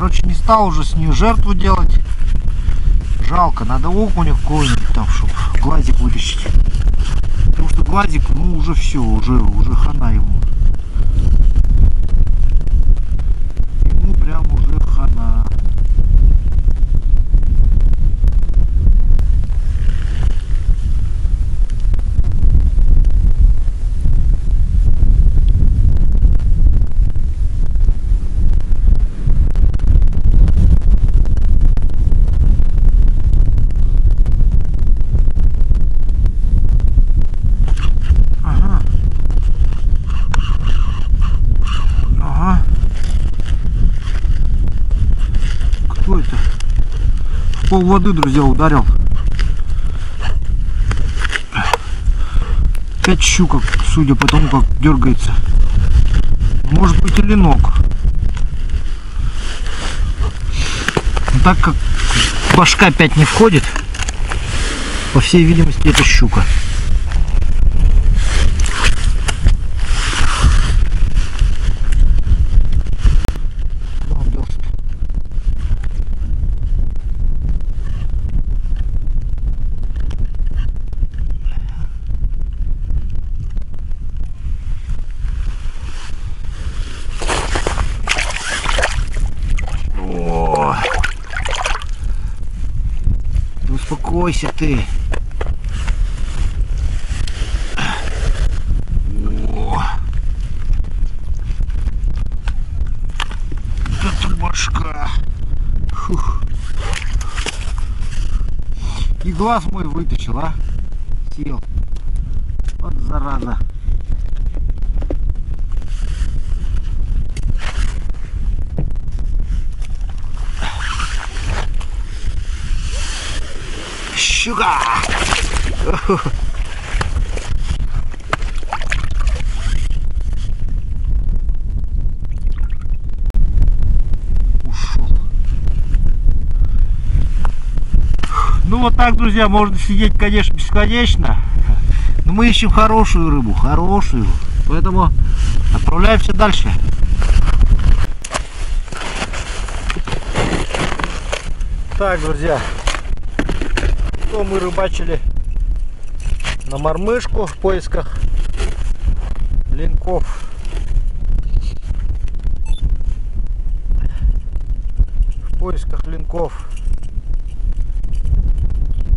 Короче, не стал уже с нее жертву делать. Жалко, надо окуня какого-нибудь там, чтобы глазик вытащить. Потому что глазик, ну уже все, уже хана ему. Ему прям уже хана. Кто это? В пол воды, друзья, ударил. 5 щука, судя по тому, как дергается. Может быть, и ленок. Но так как башка 5 не входит, по всей видимости, это щука. Успокойся ты. О, это башка. Фух. И глаз мой вытащил, а? Сел. Вот зараза. Щука! Ушел. Ну вот так, друзья, можно сидеть, конечно, бесконечно. Но мы ищем хорошую рыбу, хорошую. Поэтому отправляемся дальше. Так, друзья. Мы рыбачили на мормышку в поисках ленков. В поисках ленков.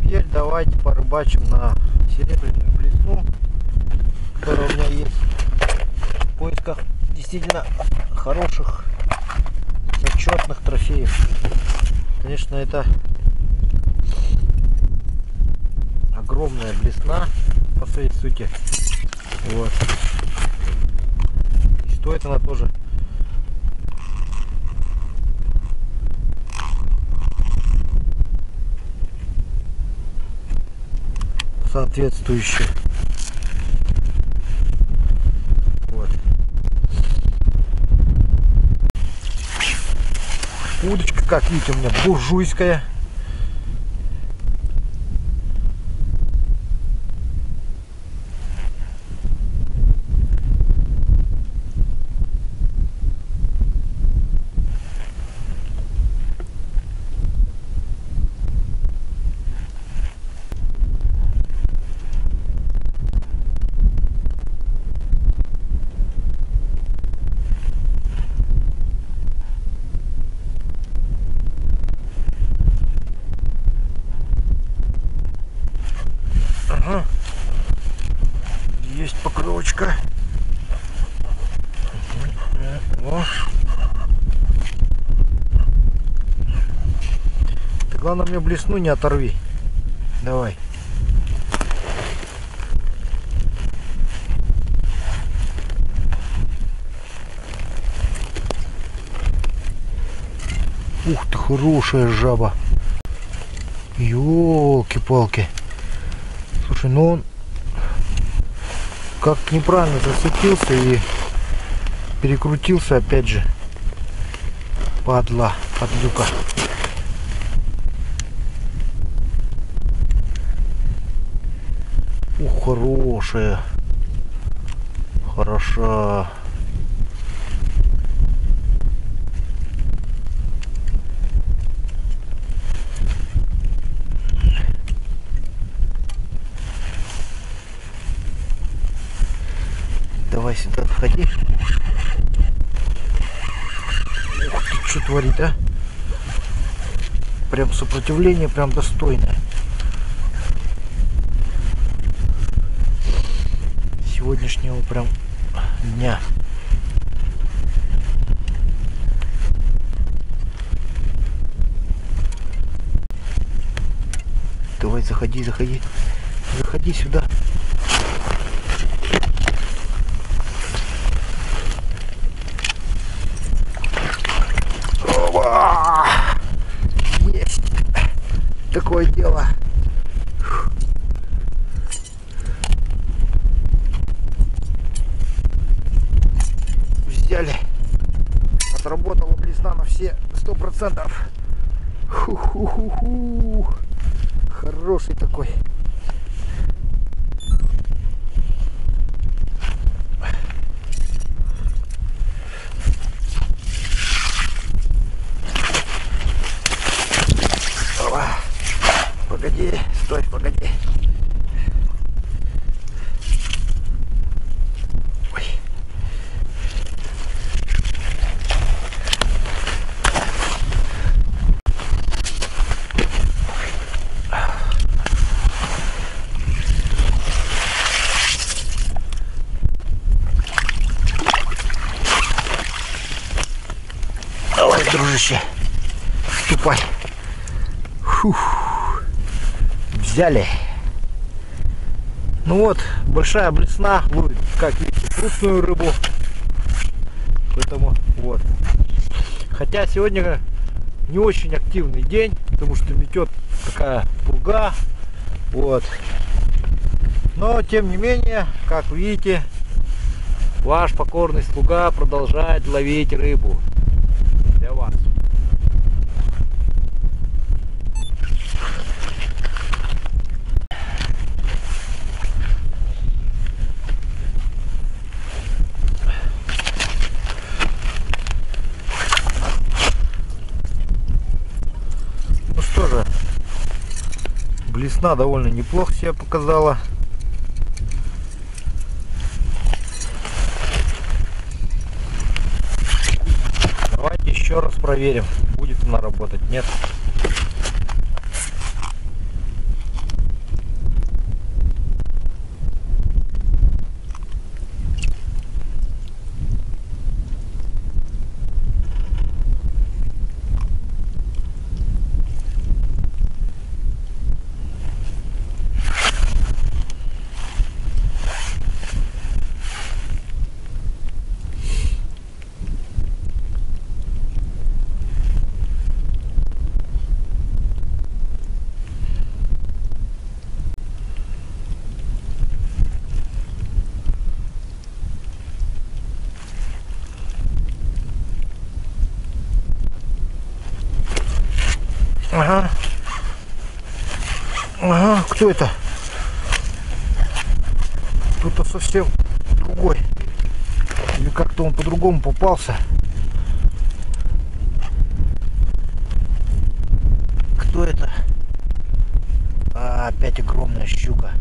Теперь давайте порыбачим на серебряную блесну, которая у меня есть. В поисках действительно хороших, зачетных трофеев. Конечно, это огромная блесна по своей сути. Вот. И стоит она тоже соответствующе. Вот. Удочка, как видите, у меня буржуйская. Ага. Есть поклевочка. О. Ты главное мне блесну не оторви. Давай. Ух ты, хорошая жаба. Ёлки-палки. Слушай, ну он как неправильно зацепился и перекрутился опять же. Падла, подлюка. Ух, хорошая. Хороша. сюда входи. Ух ты, что творит, а? Прям сопротивление прям достойное. Сегодняшнего прям дня. Давай, заходи, заходи. Заходи сюда. Опа! Есть такое дело. Взяли. Отработала блесна на все 100%. Ху-ху-ху-ху. Хороший такой. Погоди, стой, погоди. Ой. Давай, дружище, ступай. Фух. Взяли. Ну вот, большая блесна ловит, как видите, крупную рыбу. Поэтому вот. Хотя сегодня не очень активный день, потому что метет такая пурга. Вот. Но тем не менее, как видите, ваш покорный слуга продолжает ловить рыбу для вас. Блесна довольно неплохо себя показала. Давайте еще раз проверим, будет она работать, нет. Ага. Ага, кто это? Кто-то совсем другой. Или как-то он по-другому попался. Кто это? А, опять огромная щука.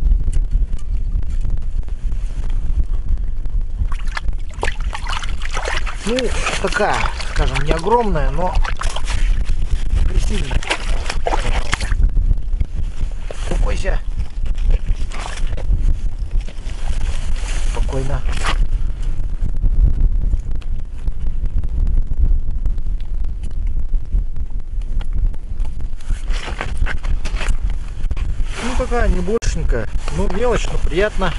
Ну, такая, скажем, не огромная, но агрессивная. Успокойся. Спокойно. Ну, такая небольшенькая, ну, мелочь, но приятно.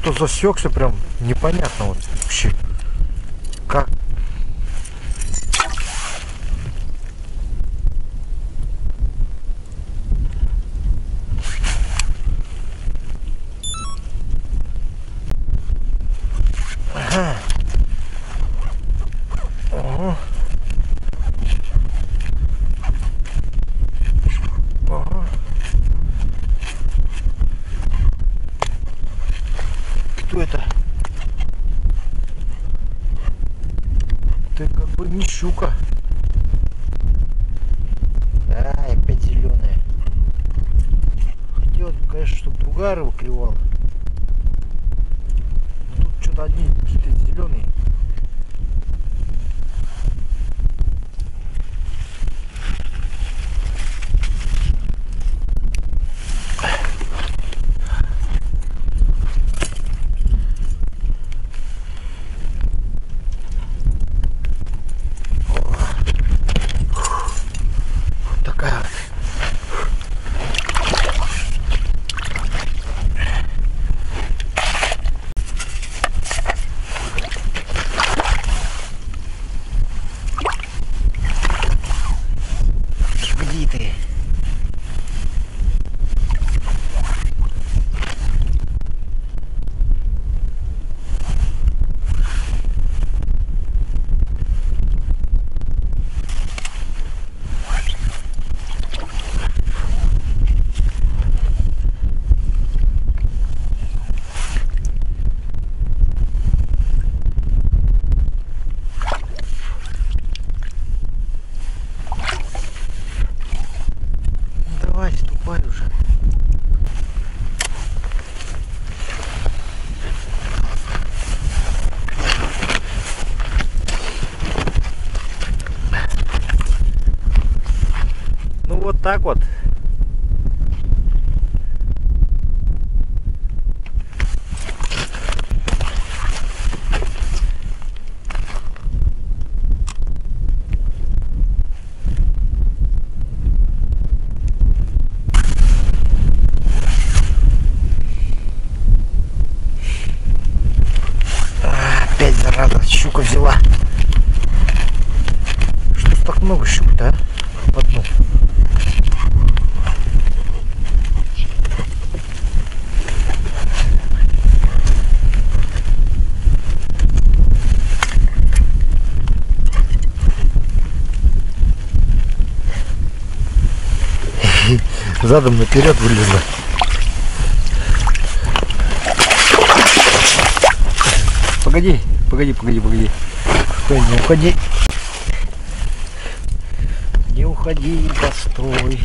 что-то засекся прям непонятно вот вообще. Как? Ага. Ага. Ага. Кто это? Ты как бы не щука. А, опять зеленая. Хотел, конечно, чтобы другая рыба клевала. Но тут что-то одни какие-то зеленые. Ступай уже. Ну вот так вот. Опять зараза, щука взяла. Что так много щук-то, а? По дну. Задом наперед вылезла. Погоди, погоди. Стой, не уходи. Не уходи, постой.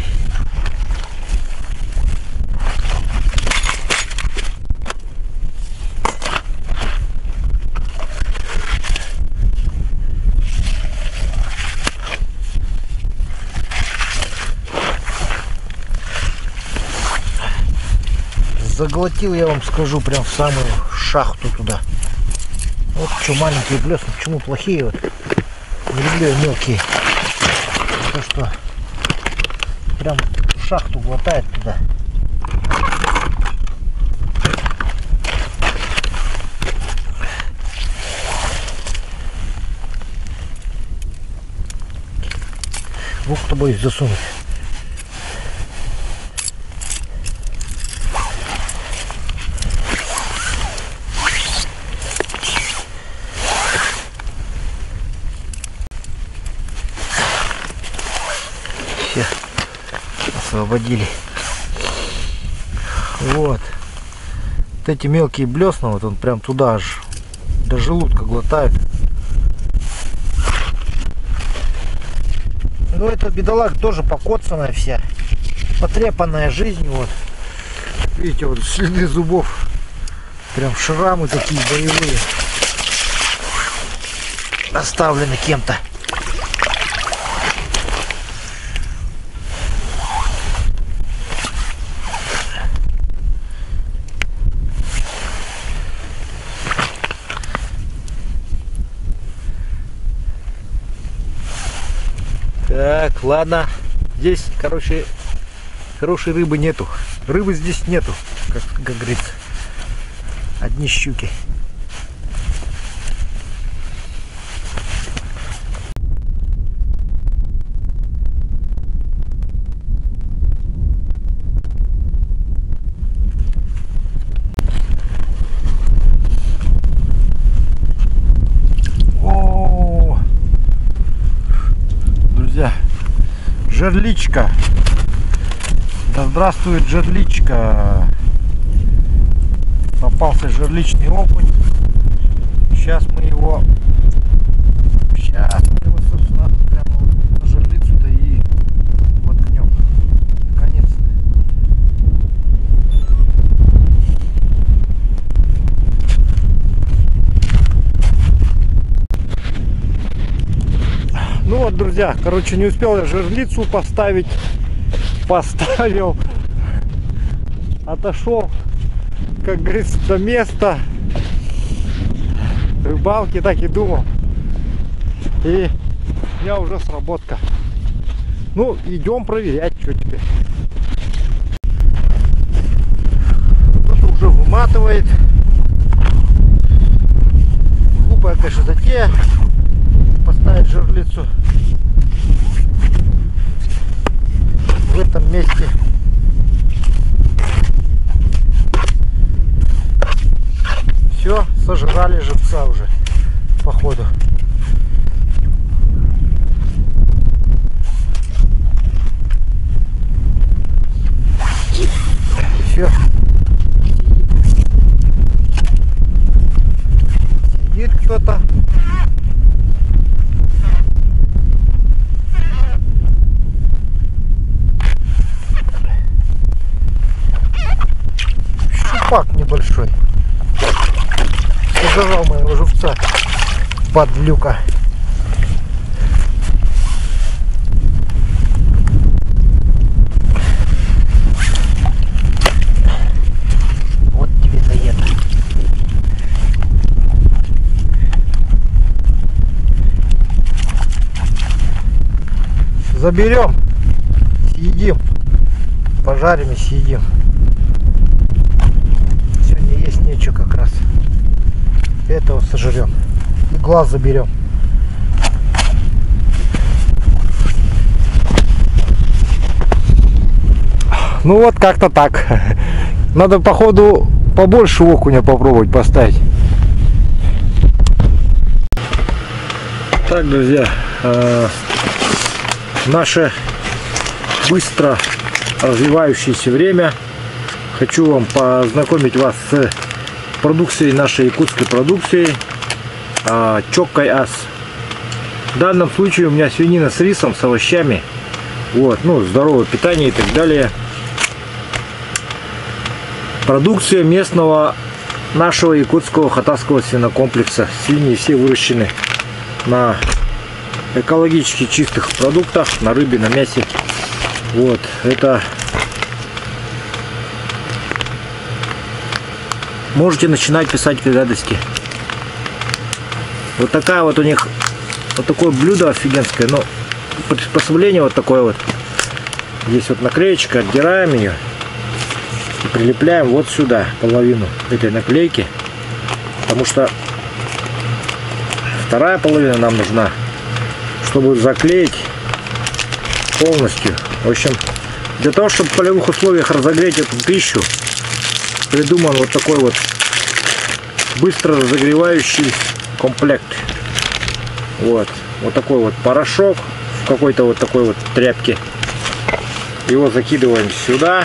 Заглотил, я вам скажу, прям в самую шахту туда. Вот что маленькие блесны, почему плохие вот. Не люблю я мелкие. То что прям шахту глотает туда. В ухо боюсь засунуть. Все освободили. Вот эти мелкие блесна, вот он прям туда аж до желудка глотает. Ну эта бедолага тоже покоцанная вся, потрепанная жизнью. Вот видите, вот следы зубов, прям шрамы такие боевые, оставлены кем-то. Так, ладно. Здесь, короче, хорошей рыбы нету. Рыбы здесь нету, как говорится. одни щуки. О, друзья, жерличка. Да здравствует жерличка. Попался жерличный окунь. Сейчас мы его, собственно, прямо вот на жерлицу-то и воткнем. Наконец-то. Ну вот, друзья, короче, не успел я жерлицу поставить. Поставил, отошел, как говорится, до места рыбалки, так и думал. И у меня уже сработка. Ну, идем проверять, что теперь. Кто-то уже выматывает. Глупая, конечно, затея поставить жерлицу в этом месте. Все, сожрали живца уже, походу. Все. Сидит кто-то. Щупак небольшой. Зажал моего живца, подлюка. Вот тебе за это. Заберем, съедим, пожарим и съедим. Сегодня есть нечего как раз. Этого сожрем. И глаз заберем. Ну вот как-то так. Надо, походу, побольше окуня попробовать поставить. Так, друзья, наше быстро развивающееся время. Хочу вам познакомить вас с продукцией, нашей якутской продукции, Чоккай Ас. В данном случае у меня свинина с рисом, с овощами. Вот, ну, здоровое питание и так далее. Продукция местного нашего якутского хатасского свинокомплекса. Свиньи все выращены на экологически чистых продуктах, на рыбе, на мясе. Вот, это можете начинать писать гадости. Вот такая вот у них, вот такое блюдо офигенское. Но приспособление вот такое вот. Здесь вот наклеечка, отдираем ее и прилепляем вот сюда половину этой наклейки, потому что вторая половина нам нужна, чтобы заклеить полностью. В общем, для того, чтобы в полевых условиях разогреть эту пищу, придуман вот такой вот быстро разогревающий комплект. Вот такой вот порошок в какой-то вот такой вот тряпке. Его закидываем сюда.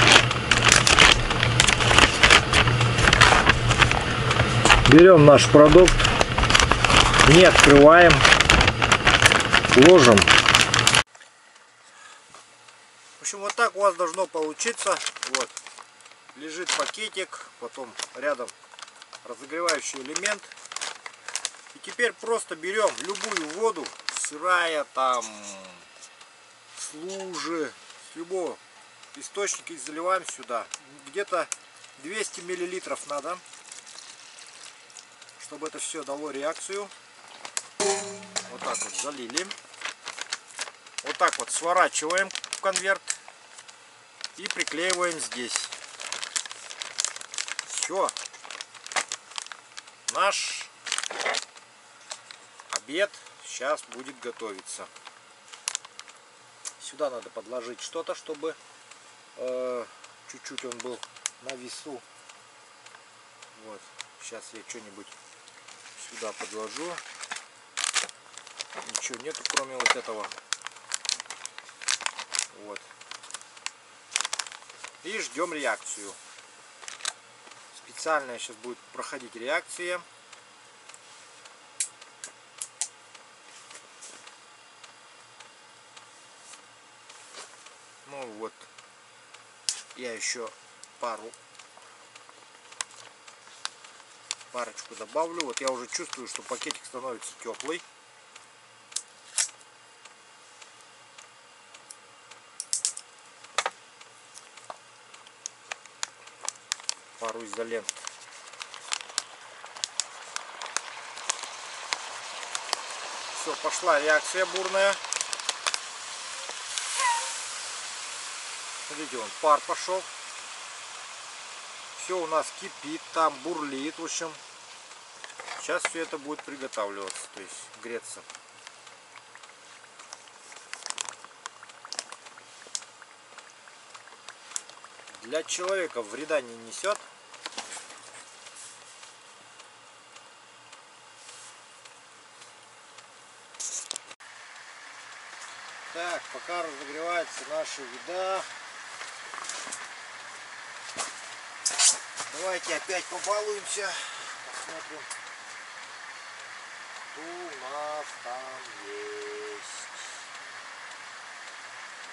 Берем наш продукт, не открываем, ложим. В общем, вот так у вас должно получиться. Вот. Лежит пакетик, потом рядом разогревающий элемент. И теперь просто берем любую воду, сырая там, с лужи, с любого источника, и заливаем сюда. Где-то 200 миллилитров надо, чтобы это все дало реакцию. Вот так вот залили. Вот так вот сворачиваем в конверт и приклеиваем здесь. Все. Наш обед сейчас будет готовиться. Сюда надо подложить что-то, чтобы чуть-чуть он был на весу. Вот. Сейчас я что-нибудь сюда подложу. Ничего нету, кроме вот этого. Вот. И ждем реакцию. Специальная сейчас будет проходить реакция. Ну вот. Я еще парочку добавлю. Вот я уже чувствую, что пакетик становится теплый. Пару изолент. Все, пошла реакция бурная. Смотрите, вон пар пошел. Все у нас кипит, там бурлит. В общем, сейчас все это будет приготавливаться, то есть греться. Для человека вреда не несет. Так, пока разогревается наша еда, давайте опять побалуемся, посмотрим, что у нас там есть.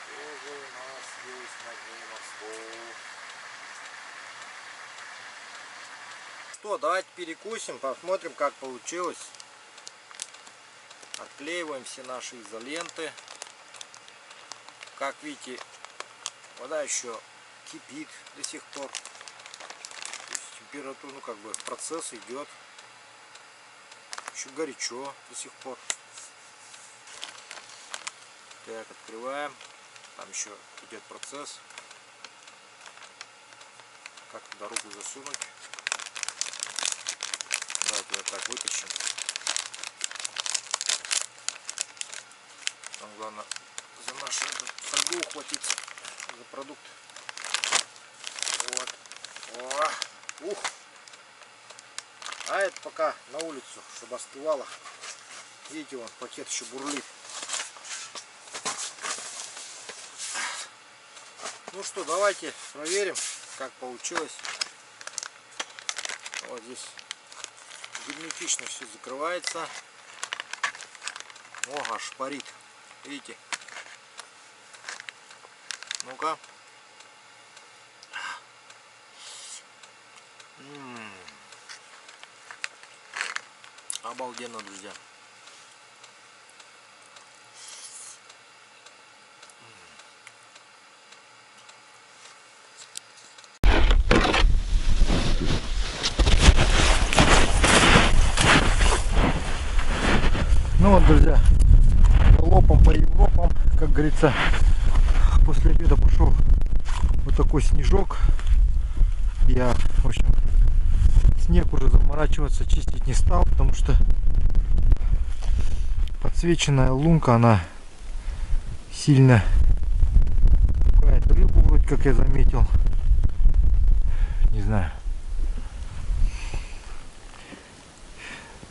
Что же у нас есть на дне морском? Что, давайте перекусим, посмотрим, как получилось. Отклеиваем все наши изоленты. Как видите, вода еще кипит до сих пор. То есть температура, ну как бы процесс идет. Еще горячо до сих пор. Так, открываем. Там еще идет процесс. Как туда руку засунуть? Давайте вот так вытащим. Там главное за нашу фольгу ухватиться, за продукт. Вот. О, ух. А это пока на улицу, чтобы остывало. Видите, вон пакет еще бурлит. Ну что, давайте проверим, как получилось. Вот здесь герметично все закрывается. О, аж парит. Видите? Ну-ка. Обалденно, друзья. Ну вот, друзья, лопом по Европам, как говорится. После обеда пошел вот такой снежок. Я, в общем, снег уже заморачиваться, чистить не стал, потому что подсвеченная лунка, она сильно пугает рыбу, вроде как я заметил. Не знаю.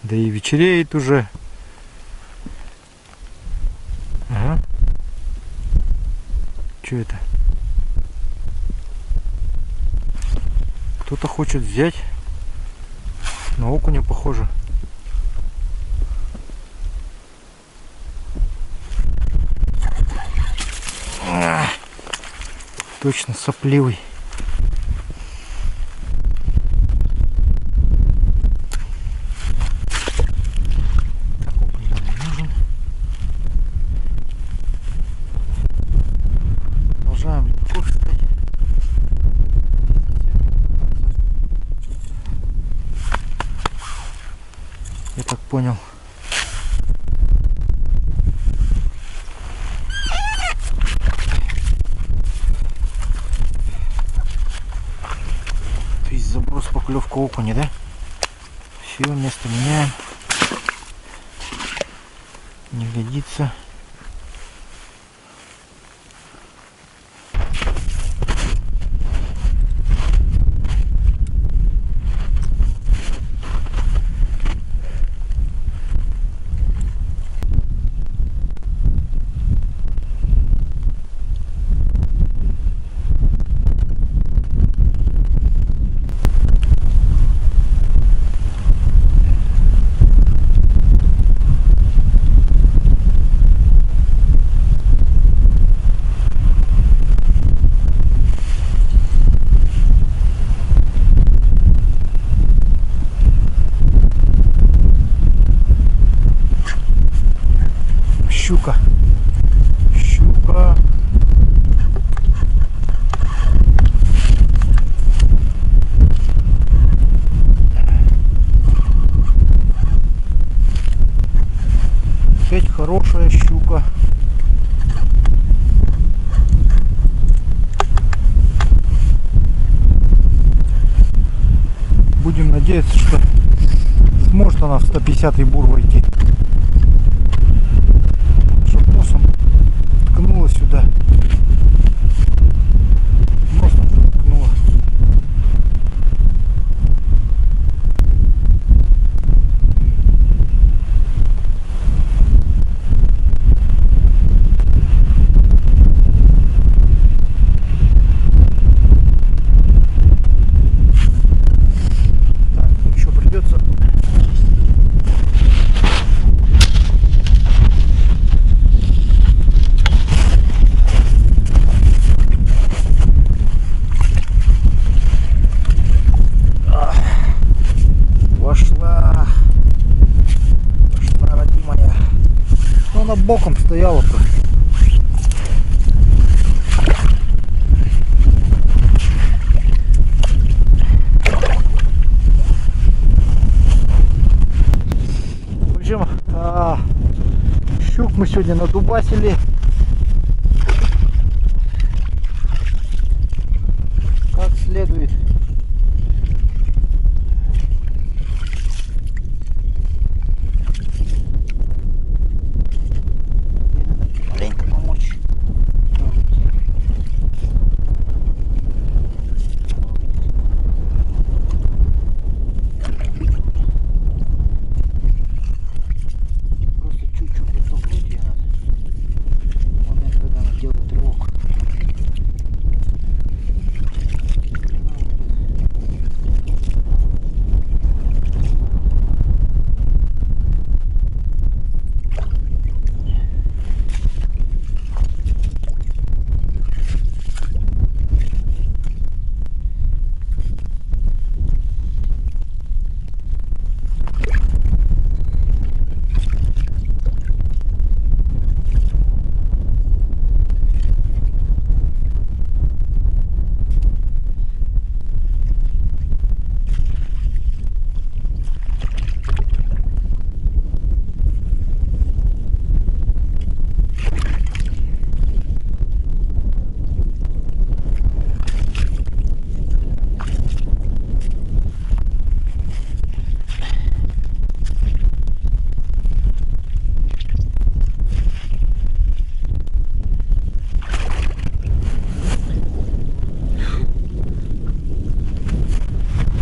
Да и вечереет уже. Ага. Что это? Кто-то хочет взять. На окуня похоже. Точно сопливый. Я так понял. То есть заброс, поклевка окуня, да? Все, место меняем. Не годится. Щука. Щука. Опять хорошая щука. Будем надеяться, что сможет она в 150-й бур войти. Ткнула сюда. Носом ткнула. Так, ну еще придется. Пошла, родимая. Ну, она боком стояла просто. В общем, щук мы сегодня надубасили. Как следует.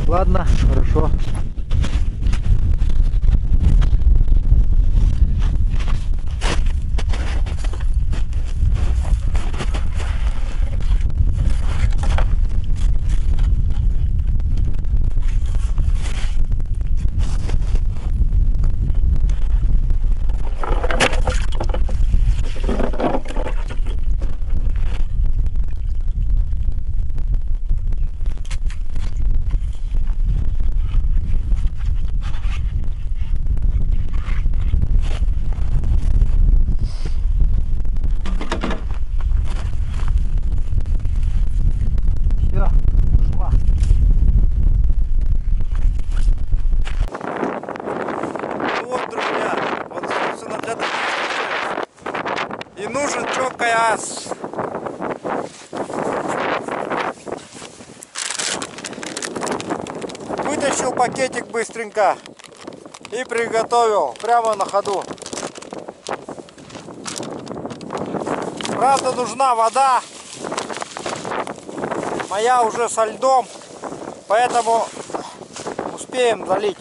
Ладно, хорошо. И нужен ЧКС. Вытащил пакетик быстренько. И приготовил прямо на ходу. Правда, нужна вода. Моя уже со льдом, поэтому успеем залить.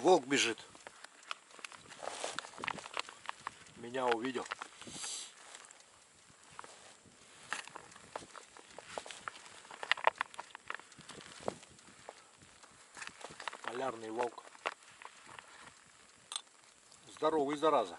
Волк бежит. Меня увидел. Полярный волк. Здоровый, зараза.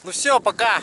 Ну все, пока.